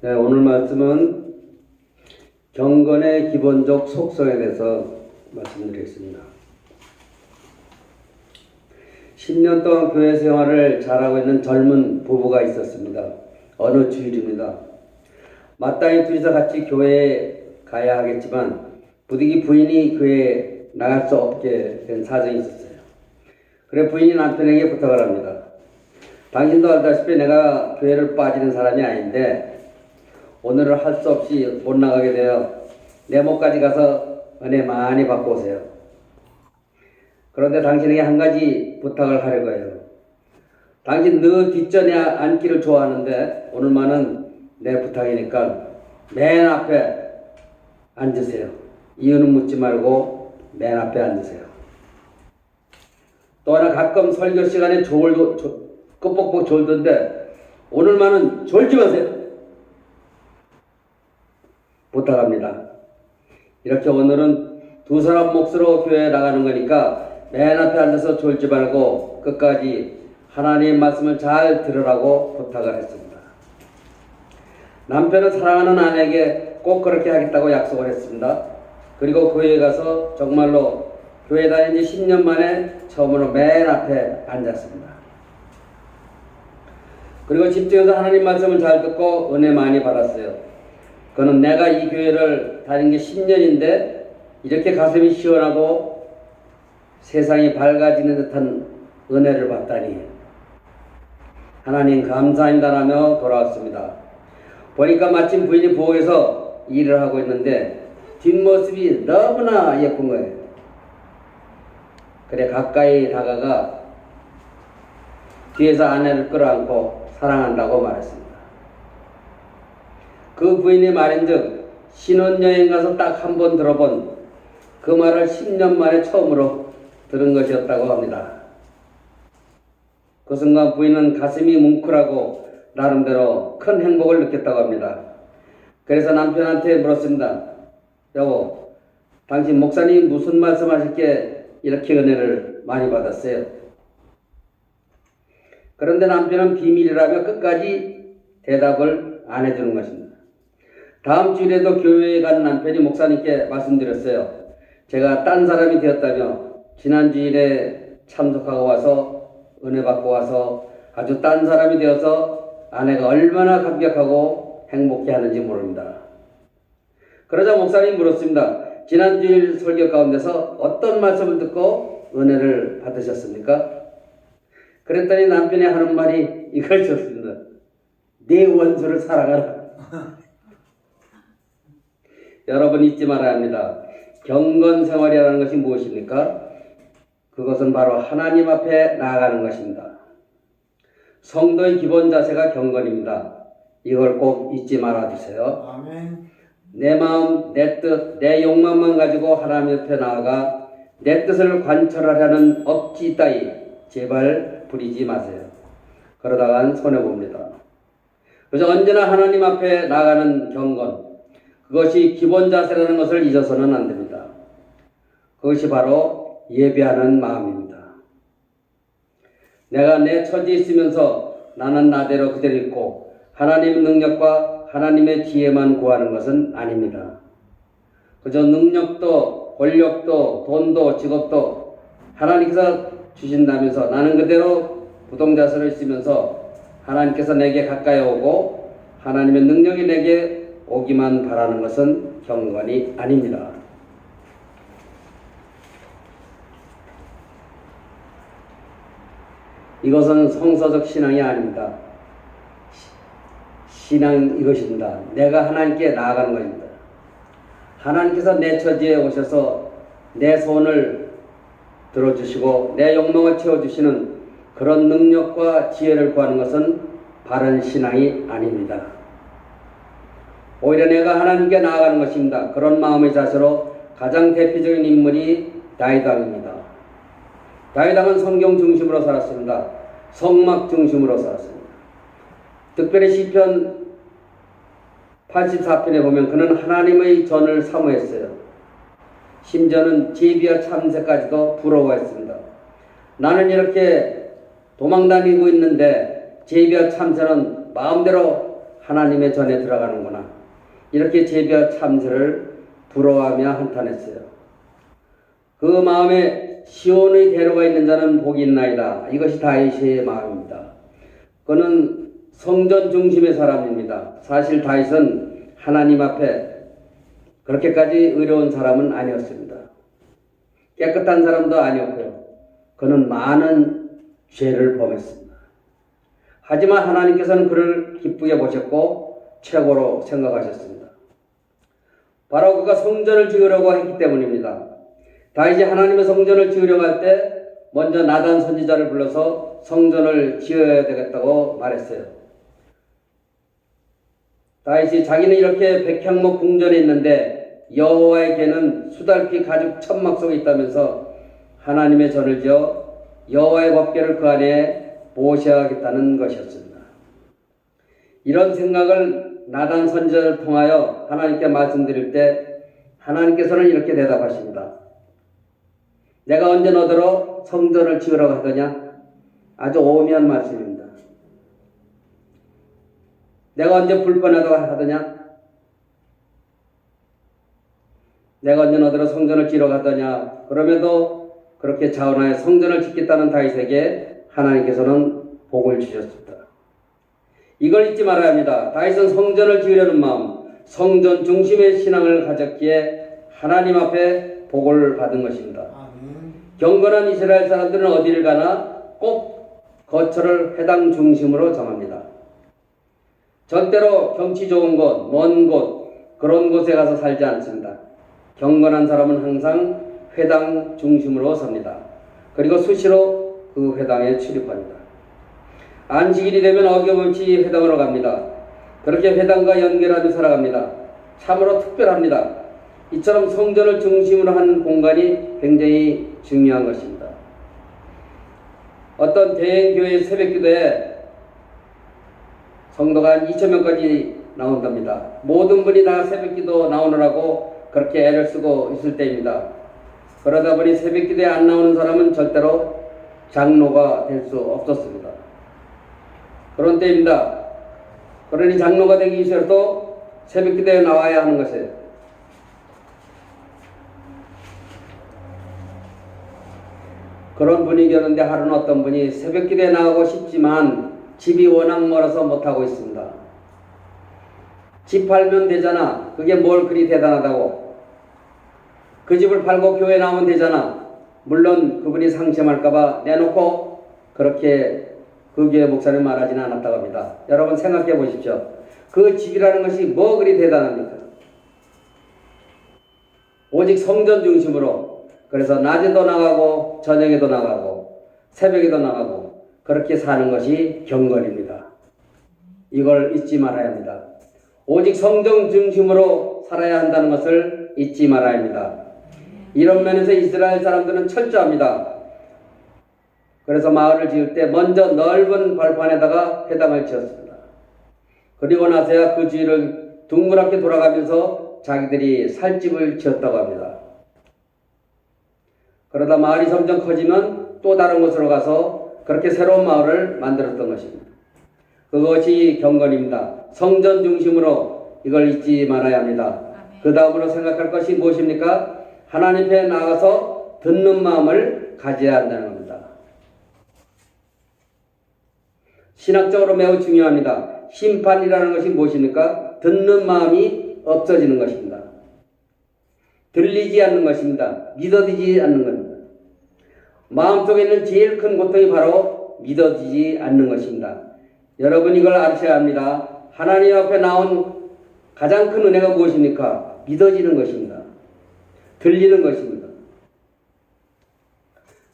네, 오늘 말씀은 경건의 기본적 속성에 대해서 말씀드리겠습니다. 10년 동안 교회 생활을 잘하고 있는 젊은 부부가 있었습니다. 어느 주일입니다. 마땅히 둘이서 같이 교회에 가야 하겠지만 부득이 부인이 교회에 나갈 수 없게 된 사정이 있었어요. 그래 부인이 남편에게 부탁을 합니다. 당신도 알다시피 내가 교회를 빠지는 사람이 아닌데 오늘은 할 수 없이 못 나가게 되어 내 목까지 가서 은혜 많이 받고 오세요. 그런데 당신에게 한 가지 부탁을 하려고 해요. 당신 늘 뒷전에 앉기를 좋아하는데 오늘만은 내 부탁이니까 맨 앞에 앉으세요. 이유는 묻지 말고 맨 앞에 앉으세요. 또 하나 가끔 설교 시간에 끝뻑뻑 졸던데 오늘만은 졸지 마세요. 부탁합니다. 이렇게 오늘은 두 사람 몫으로 교회에 나가는 거니까 맨 앞에 앉아서 졸지 말고 끝까지 하나님의 말씀을 잘 들으라고 부탁을 했습니다. 남편은 사랑하는 아내에게 꼭 그렇게 하겠다고 약속을 했습니다. 그리고 교회에 가서 정말로 교회 다닌 지 10년 만에 처음으로 맨 앞에 앉았습니다. 그리고 집중해서 하나님 말씀을 잘 듣고 은혜 많이 받았어요. 그는 내가 이 교회를 다닌 게 10년인데 이렇게 가슴이 시원하고 세상이 밝아지는 듯한 은혜를 받다니 하나님 감사합니다라며 돌아왔습니다. 보니까 마침 부인이 부엌에서 일을 하고 있는데 뒷모습이 너무나 예쁜 거예요. 그래 가까이 다가가 뒤에서 아내를 끌어안고 사랑한다고 말했습니다. 그 부인이 말인즉 신혼여행 가서 딱 한 번 들어본 그 말을 10년 만에 처음으로 들은 것이었다고 합니다. 그 순간 부인은 가슴이 뭉클하고 나름대로 큰 행복을 느꼈다고 합니다. 그래서 남편한테 물었습니다. 여보, 당신 목사님 무슨 말씀하실게 이렇게 은혜를 많이 받았어요? 그런데 남편은 비밀이라며 끝까지 대답을 안 해주는 것입니다. 다음 주일에도 교회에 간 남편이 목사님께 말씀드렸어요. 제가 딴 사람이 되었다며 지난 주일에 참석하고 와서 은혜 받고 와서 아주 딴 사람이 되어서 아내가 얼마나 감격하고 행복해 하는지 모릅니다. 그러자 목사님이 물었습니다. 지난 주일 설교 가운데서 어떤 말씀을 듣고 은혜를 받으셨습니까? 그랬더니 남편이 하는 말이 이것이었습니다. 내 원수를 사랑하라. 여러분 잊지 말아야 합니다. 경건 생활이라는 것이 무엇입니까? 그것은 바로 하나님 앞에 나아가는 것입니다. 성도의 기본 자세가 경건입니다. 이걸 꼭 잊지 말아주세요. 아멘. 내 마음, 내 뜻, 내 욕망만 가지고 하나님 앞에 나아가 내 뜻을 관철하려는 억지 따위 제발 부리지 마세요. 그러다간 손해봅니다. 그래서 언제나 하나님 앞에 나아가는 경건, 그것이 기본 자세라는 것을 잊어서는 안 됩니다. 그것이 바로 예배하는 마음입니다. 내가 내 처지에 있으면서 나는 나대로 그대로 있고 하나님의 능력과 하나님의 지혜만 구하는 것은 아닙니다. 그저 능력도 권력도 돈도 직업도 하나님께서 주신다면서 나는 그대로 부동자세로 있으면서 하나님께서 내게 가까이 오고 하나님의 능력이 내게 오기만 바라는 것은 경건이 아닙니다. 이것은 성서적 신앙이 아닙니다. 신앙 이것입니다. 내가 하나님께 나아가는 것입니다. 하나님께서 내 처지에 오셔서 내 소원을 들어주시고 내 욕망을 채워주시는 그런 능력과 지혜를 구하는 것은 바른 신앙이 아닙니다. 오히려 내가 하나님께 나아가는 것입니다. 그런 마음의 자세로 가장 대표적인 인물이 다윗 왕입니다. 다윗 왕은 성경 중심으로 살았습니다. 성막 중심으로 살았습니다. 특별히 시편 84편에 보면 그는 하나님의 전을 사모했어요. 심지어는 제비와 참새까지도 부러워했습니다. 나는 이렇게 도망다니고 있는데 제비와 참새는 마음대로 하나님의 전에 들어가는구나. 이렇게 제비와 참새를 부러워하며 한탄했어요. 그 마음에 시온의 대로가 있는 자는 복이 있나이다. 이것이 다윗의 마음입니다. 그는 성전 중심의 사람입니다. 사실 다윗은 하나님 앞에 그렇게까지 의로운 사람은 아니었습니다. 깨끗한 사람도 아니었고요. 그는 많은 죄를 범했습니다. 하지만 하나님께서는 그를 기쁘게 보셨고 최고로 생각하셨습니다. 바로 그가 성전을 지으려고 했기 때문입니다. 다윗이 하나님의 성전을 지으려고 할 때 먼저 나단 선지자를 불러서 성전을 지어야 되겠다고 말했어요. 다윗이 자기는 이렇게 백향목 궁전에 있는데 여호와의 궤는 수달피 가죽 천막 속에 있다면서 하나님의 전을 지어 여호와의 법궤를 그 안에 모셔야겠다는 것이었습니다. 이런 생각을 나단 선지자를 통하여 하나님께 말씀드릴 때 하나님께서는 이렇게 대답하십니다. 내가 언제 너더러 성전을 지으라고 하더냐? 아주 오묘한 말씀입니다. 내가 언제 불편하다고 하더냐? 내가 언제 너더러 성전을 지으라고 하더냐? 그럼에도 그렇게 자원하여 성전을 짓겠다는 다윗에게 하나님께서는 복을 주셨습니다. 이걸 잊지 말아야 합니다. 다윗은 성전을 지으려는 마음, 성전 중심의 신앙을 가졌기에 하나님 앞에 복을 받은 것입니다. 경건한 이스라엘 사람들은 어디를 가나 꼭 거처를 회당 중심으로 정합니다. 절대로 경치 좋은 곳, 먼 곳, 그런 곳에 가서 살지 않습니다. 경건한 사람은 항상 회당 중심으로 섭니다. 그리고 수시로 그 회당에 출입합니다. 안식일이 되면 어김없이 회당으로 갑니다. 그렇게 회당과 연결하며 살아갑니다. 참으로 특별합니다. 이처럼 성전을 중심으로 한 공간이 굉장히 중요한 것입니다. 어떤 대형교회 새벽기도에 성도가 한 2,000명까지 나온답니다. 모든 분이 다 새벽기도 나오느라고 그렇게 애를 쓰고 있을 때입니다. 그러다 보니 새벽기도에 안 나오는 사람은 절대로 장로가 될 수 없었습니다. 그런 때입니다. 그러니 장로가 되기 위해서도 새벽기도에 나와야 하는 것이에요. 그런 분위기였는데 하루는 어떤 분이 새벽기도에 나가고 싶지만 집이 워낙 멀어서 못하고 있습니다. 집 팔면 되잖아. 그게 뭘 그리 대단하다고. 그 집을 팔고 교회 나오면 되잖아. 물론 그분이 상심할까봐 내놓고 그렇게 그 교회 목사님 말하지는 않았다고 합니다. 여러분 생각해 보십시오. 그 집이라는 것이 뭐 그리 대단합니까? 오직 성전 중심으로, 그래서 낮에도 나가고 저녁에도 나가고 새벽에도 나가고 그렇게 사는 것이 경건입니다. 이걸 잊지 말아야 합니다. 오직 성전 중심으로 살아야 한다는 것을 잊지 말아야 합니다. 이런 면에서 이스라엘 사람들은 철저합니다. 그래서 마을을 지을 때 먼저 넓은 벌판에다가 회당을 지었습니다. 그리고 나서야 그 주위를 둥그랗게 돌아가면서 자기들이 살 집을 지었다고 합니다. 그러다 마을이 점점 커지면 또 다른 곳으로 가서 그렇게 새로운 마을을 만들었던 것입니다. 그것이 경건입니다. 성전 중심으로 이걸 잊지 말아야 합니다. 그 다음으로 생각할 것이 무엇입니까? 하나님 앞에 나가서 듣는 마음을 가져야 한다는 겁니다. 신학적으로 매우 중요합니다. 심판이라는 것이 무엇입니까? 듣는 마음이 없어지는 것입니다. 들리지 않는 것입니다. 믿어지지 않는 겁니다. 마음속에 있는 제일 큰 고통이 바로 믿어지지 않는 것입니다. 여러분 이걸 아셔야 합니다. 하나님 앞에 나온 가장 큰 은혜가 무엇입니까? 믿어지는 것입니다. 들리는 것입니다.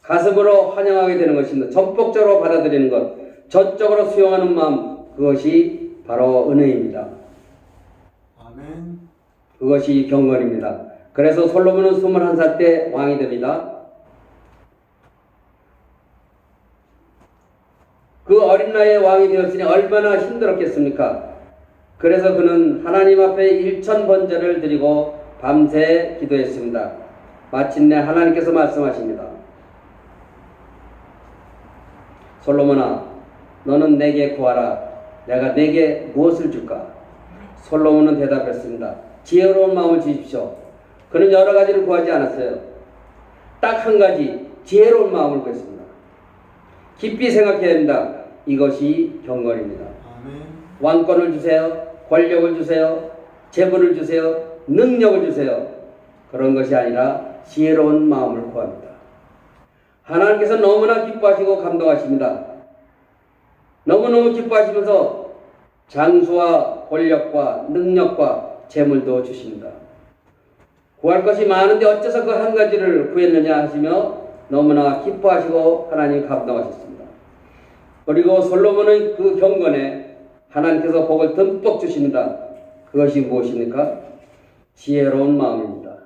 가슴으로 환영하게 되는 것입니다. 전폭적으로 받아들이는 것, 전적으로 수용하는 마음, 그것이 바로 은혜입니다. 아멘. 그것이 경건입니다. 그래서 솔로몬은 21살 때 왕이 됩니다. 그 어린 나이에 왕이 되었으니 얼마나 힘들었겠습니까? 그래서 그는 하나님 앞에 1000번제를 드리고 밤새 기도했습니다. 마침내 하나님께서 말씀하십니다. 솔로몬아, 너는 내게 구하라. 내가 내게 무엇을 줄까? 솔로몬은 대답했습니다. 지혜로운 마음을 주십시오. 그는 여러 가지를 구하지 않았어요. 딱 한 가지, 지혜로운 마음을 구했습니다. 깊이 생각해야 합니다. 이것이 경건입니다. 아멘. 왕권을 주세요. 권력을 주세요. 재물을 주세요. 능력을 주세요. 그런 것이 아니라 지혜로운 마음을 구합니다. 하나님께서 너무나 기뻐하시고 감동하십니다. 너무너무 기뻐하시면서 장수와 권력과 능력과 재물도 주십니다. 구할 것이 많은데 어째서 그 한 가지를 구했느냐 하시며 너무나 기뻐하시고 하나님 감동하셨습니다. 그리고 솔로몬의 그 경건에 하나님께서 복을 듬뿍 주십니다. 그것이 무엇입니까? 지혜로운 마음입니다.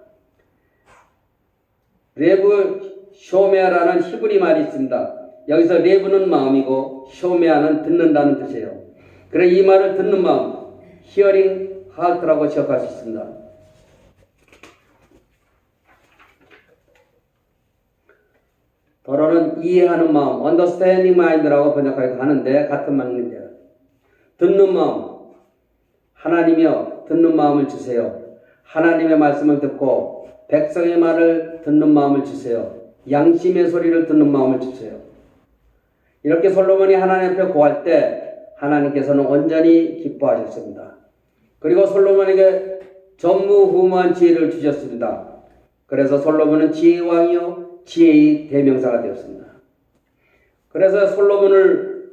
레브 쇼메아라는 히브리 말이 있습니다. 여기서 레브는 마음이고 쇼메아는 듣는다는 뜻이에요. 그래 이 말을 듣는 마음, hearing heart라고 지역할 수 있습니다. 더러는 이해하는 마음, understanding mind라고 번역하기도 하는데 같은 말인데요. 듣는 마음, 하나님이여 듣는 마음을 주세요. 하나님의 말씀을 듣고 백성의 말을 듣는 마음을 주세요. 양심의 소리를 듣는 마음을 주세요. 이렇게 솔로몬이 하나님 앞에 구할 때 하나님께서는 온전히 기뻐하셨습니다. 그리고 솔로몬에게 전무후무한 지혜를 주셨습니다. 그래서 솔로몬은 지혜의 왕이요 지혜의 대명사가 되었습니다. 그래서 솔로몬을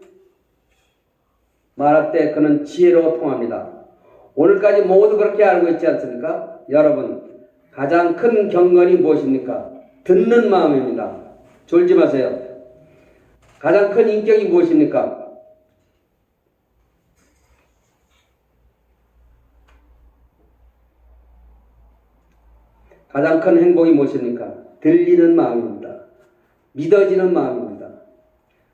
말할 때 그는 지혜로 통합니다. 오늘까지 모두 그렇게 알고 있지 않습니까? 여러분 가장 큰 경건이 무엇입니까? 듣는 마음입니다. 졸지 마세요. 가장 큰 인격이 무엇입니까? 가장 큰 행복이 무엇입니까? 들리는 마음입니다. 믿어지는 마음입니다.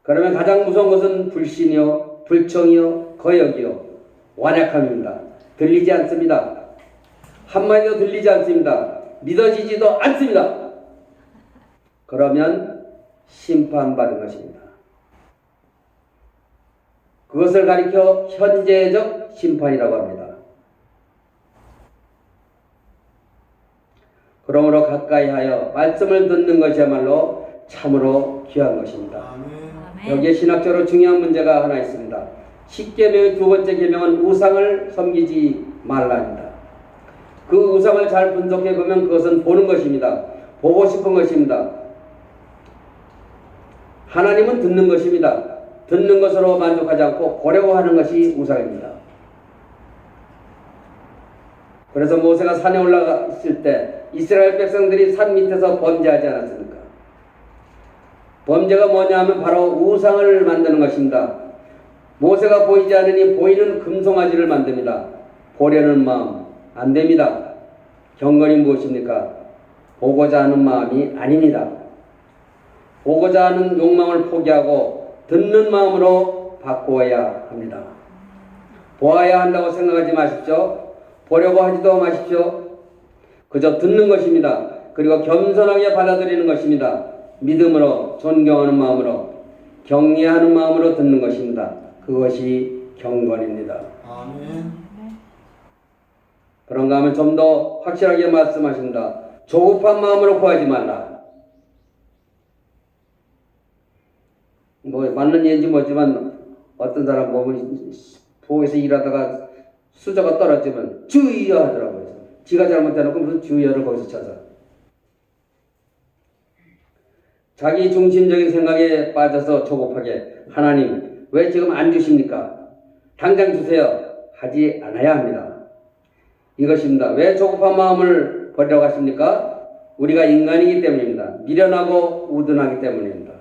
그러면 가장 무서운 것은 불신이요, 불청이요, 거역이요, 완약함입니다. 들리지 않습니다. 한마디도 들리지 않습니다. 믿어지지도 않습니다. 그러면 심판받은 것입니다. 그것을 가리켜 현재적 심판이라고 합니다. 그러므로 가까이 하여 말씀을 듣는 것이야말로 참으로 귀한 것입니다. 아멘. 여기에 신학적으로 중요한 문제가 하나 있습니다. 10계명의 두 번째 계명은 우상을 섬기지 말라입니다. 그 우상을 잘 분석해 보면 그것은 보는 것입니다. 보고 싶은 것입니다. 하나님은 듣는 것입니다. 듣는 것으로 만족하지 않고 보려고 하는 것이 우상입니다. 그래서 모세가 산에 올라갔을 때 이스라엘 백성들이 산 밑에서 범죄하지 않았습니까? 범죄가 뭐냐 하면 바로 우상을 만드는 것입니다. 모세가 보이지 않으니 보이는 금송아지를 만듭니다. 보려는 마음 안 됩니다. 경건이 무엇입니까? 보고자 하는 마음이 아닙니다. 보고자 하는 욕망을 포기하고 듣는 마음으로 바꾸어야 합니다. 보아야 한다고 생각하지 마십시오. 보려고 하지도 마십시오. 그저 듣는 것입니다. 그리고 겸손하게 받아들이는 것입니다. 믿음으로, 존경하는 마음으로, 경외하는 마음으로 듣는 것입니다. 그것이 경건입니다. 아멘. 그런가 하면 좀 더 확실하게 말씀하십니다. 조급한 마음으로 구하지 말라. 뭐 맞는 얘기인지 뭐지만 어떤 사람 보면 부엌에서 일하다가 수저가 떨어지면 주의여 하더라고요. 지가 잘못해놓고 무슨 주의여를 거기서 찾아. 자기 중심적인 생각에 빠져서 조급하게 하나님 왜 지금 안 주십니까? 당장 주세요. 하지 않아야 합니다. 이것입니다. 왜 조급한 마음을 버리려고 하십니까? 우리가 인간이기 때문입니다. 미련하고 우둔하기 때문입니다.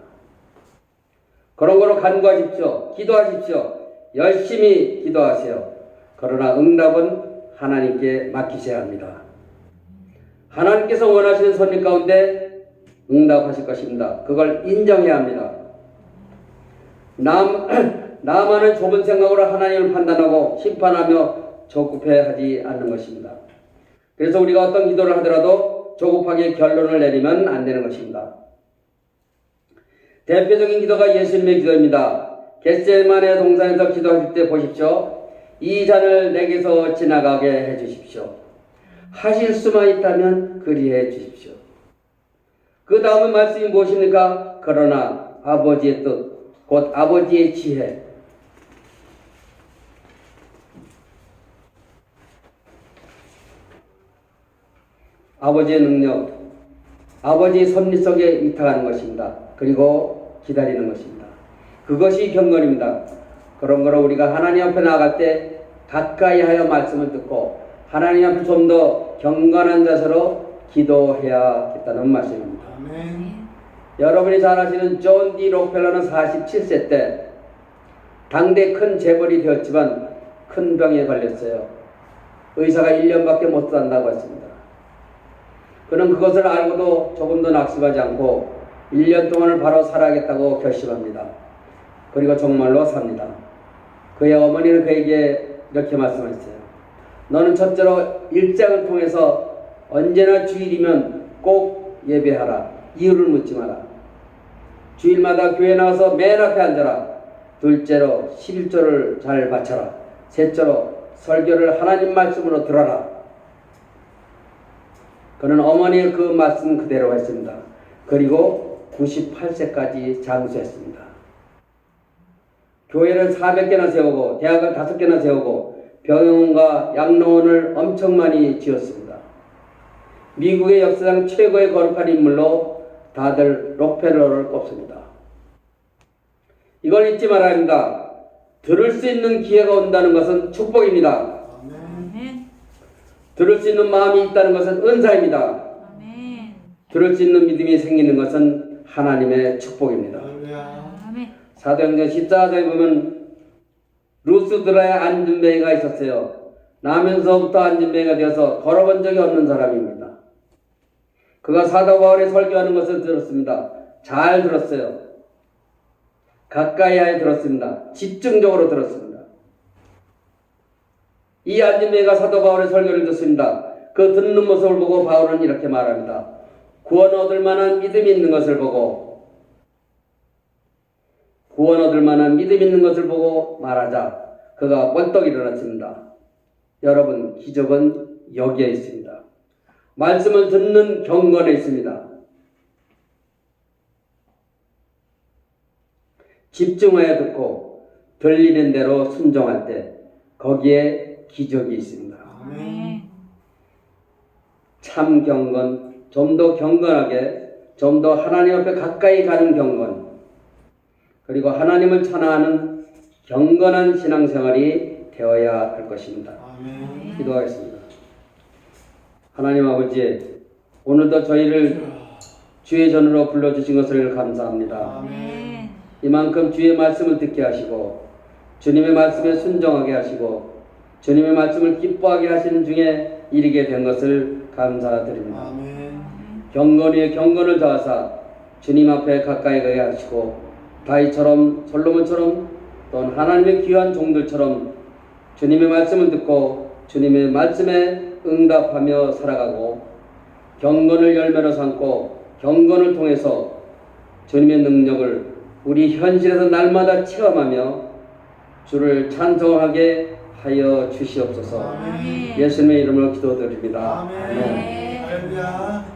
그런 거로 간구하십시오. 기도하십시오. 열심히 기도하세요. 그러나 응답은 하나님께 맡기셔야 합니다. 하나님께서 원하시는 선택 가운데 응답하실 것입니다. 그걸 인정해야 합니다. 나만의 좁은 생각으로 하나님을 판단하고 심판하며 조급해하지 않는 것입니다. 그래서 우리가 어떤 기도를 하더라도 조급하게 결론을 내리면 안 되는 것입니다. 대표적인 기도가 예수님의 기도입니다. 겟세마네 동산에서 기도하실 때 보십시오. 이 잔을 내게서 지나가게 해주십시오. 하실 수만 있다면 그리해 주십시오. 그 다음은 말씀이 무엇입니까? 그러나 아버지의 뜻, 곧 아버지의 지혜, 아버지의 능력, 아버지의 섭리 속에 위탁하는 것입니다. 그리고 기다리는 것입니다. 그것이 경건입니다. 그런 거로 우리가 하나님 앞에 나아갈 때 가까이 하여 말씀을 듣고 하나님 앞에 좀 더 경건한 자세로 기도해야겠다는 말씀입니다. 아멘. 여러분이 잘 아시는 존 D 록펠러는 47세 때 당대 큰 재벌이 되었지만 큰 병에 걸렸어요. 의사가 1년밖에 못 산다고 했습니다. 그는 그것을 알고도 조금도 낙심하지 않고 1년 동안을 바로 살아야겠다고 결심합니다. 그리고 정말로 삽니다. 그의 어머니는 그에게 이렇게 말씀하셨어요. 너는 첫째로 일장을 통해서 언제나 주일이면 꼭 예배하라. 이유를 묻지 마라. 주일마다 교회 나와서 맨 앞에 앉아라. 둘째로 11조를 잘 바쳐라. 셋째로 설교를 하나님 말씀으로 들어라. 그는 어머니의 그 말씀 그대로 했습니다. 그리고 98세까지 장수했습니다. 교회를 400개나 세우고 대학을 5개나 세우고 병원과 양로원을 엄청 많이 지었습니다. 미국의 역사상 최고의 거룩한 인물로 다들 록펠러를 꼽습니다. 이걸 잊지 말아야 합니다. 들을 수 있는 기회가 온다는 것은 축복입니다. 아멘. 들을 수 있는 마음이 있다는 것은 은사입니다. 들을 수 있는 믿음이 생기는 것은 하나님의 축복입니다. 할렐루야. 사도행전 14장에 보면 루스드라의 안진뱅이가 있었어요. 나면서부터 안진뱅이가 되어서 걸어본 적이 없는 사람입니다. 그가 사도 바울이 설교하는 것을 들었습니다. 잘 들었어요. 가까이 하여 들었습니다. 집중적으로 들었습니다. 이 안진뱅이가 사도 바울의 설교를 듣습니다. 그 듣는 모습을 보고 바울은 이렇게 말합니다. 구원 얻을 만한 믿음이 있는 것을 보고 구원 얻을 만한 믿음 있는 것을 보고 말하자. 그가 벌떡 일어났습니다. 여러분, 기적은 여기에 있습니다. 말씀을 듣는 경건에 있습니다. 집중하여 듣고 들리는 대로 순종할 때 거기에 기적이 있습니다. 아멘. 참 경건, 좀 더 경건하게, 좀 더 하나님 앞에 가까이 가는 경건, 그리고 하나님을 찬양하는 경건한 신앙생활이 되어야 할 것입니다. 아멘. 기도하겠습니다. 하나님 아버지, 오늘도 저희를 주의 전으로 불러주신 것을 감사합니다. 아멘. 이만큼 주의 말씀을 듣게 하시고 주님의 말씀에 순종하게 하시고 주님의 말씀을 기뻐하게 하시는 중에 이르게 된 것을 감사드립니다. 아멘. 경건 위에 경건을 더하사 주님 앞에 가까이 가게 하시고 다윗처럼 솔로몬처럼 또는 하나님의 귀한 종들처럼 주님의 말씀을 듣고 주님의 말씀에 응답하며 살아가고 경건을 열매로 삼고 경건을 통해서 주님의 능력을 우리 현실에서 날마다 체험하며 주를 찬송하게 하여 주시옵소서. 아멘. 예수님의 이름으로 기도드립니다. 아멘. 할렐루야.